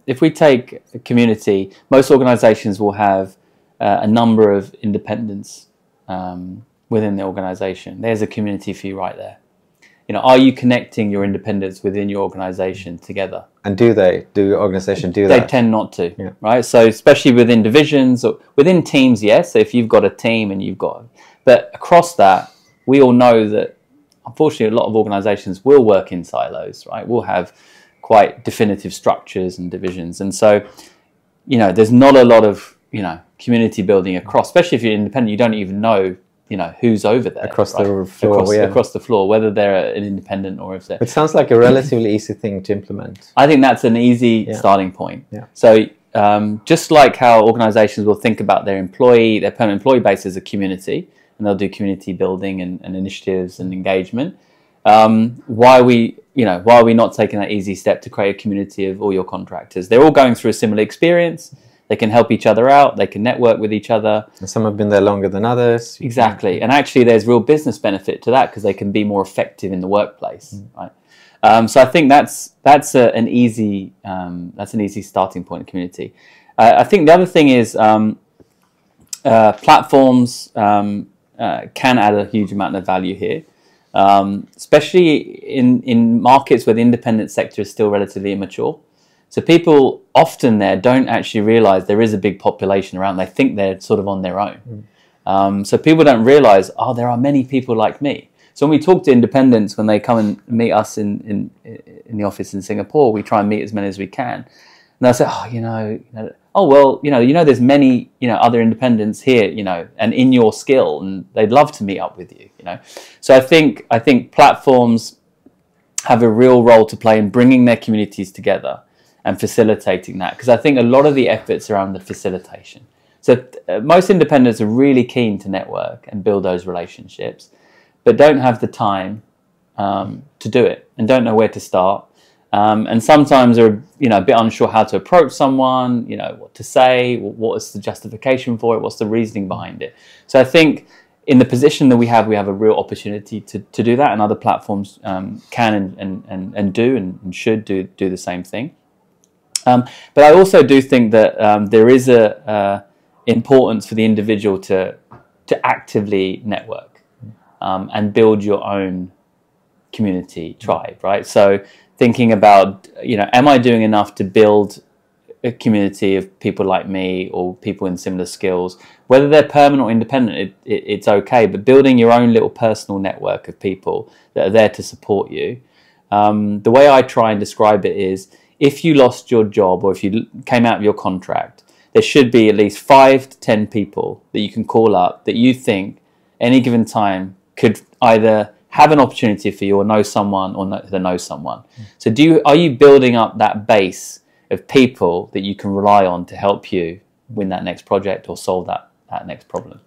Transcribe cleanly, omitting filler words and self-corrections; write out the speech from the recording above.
If we take a community, most organizations will have a number of independents within the organization. There's a community for you right there. Are you connecting your independents within your organization together? And do your organization do that? They tend not to, right? So especially within divisions or within teams, yes. So if you've got a team and but across that, we all know that unfortunately a lot of organizations will work in silos, right? We'll have quite definitive structures and divisions. And so, there's not a lot of, community building across, especially if you're independent, you don't even know, who's over there. Across the floor, across the floor, whether they're an independent or if they're... It sounds like a relatively easy thing to implement. I think that's an easy starting point. Yeah. So just like how organizations will think about their permanent employee base as a community, and they'll do community building and initiatives and engagement, why are we not taking that easy step to create a community of all your contractors? They're all going through a similar experience. They can help each other out. They can network with each other. And some have been there longer than others. Exactly. And actually there's real business benefit to that because they can be more effective in the workplace. Right. So I think that's an easy starting point in community. I think the other thing is platforms can add a huge amount of value here. Especially in markets where the independent sector is still relatively immature. So people often there don't actually realize there is a big population around. They think they're sort of on their own. So people don't realize, there are many people like me. So when we talk to independents, when they come and meet us in the office in Singapore, we try and meet as many as we can. And they'll say, there's many, other independents here, and in your skill, and they'd love to meet up with you, So I think platforms have a real role to play in bringing their communities together and facilitating that, because I think a lot of the efforts around the facilitation. So most independents are really keen to network and build those relationships, but don't have the time to do it and don't know where to start. And sometimes are a bit unsure how to approach someone, what to say, what is the justification for it, what's the reasoning behind it. So I think in the position that we have a real opportunity to do that, and other platforms can and do and should do the same thing. But I also do think that there is a importance for the individual to actively network and build your own community tribe, right? So thinking about, am I doing enough to build a community of people like me or people in similar skills? Whether they're permanent or independent, it's okay, but building your own little personal network of people that are there to support you. The way I try and describe it is, if you lost your job or if you came out of your contract, there should be at least 5 to 10 people that you can call up that you think any given time could either have an opportunity for you or know someone or know someone. So are you building up that base of people that you can rely on to help you win that next project or solve that next problem?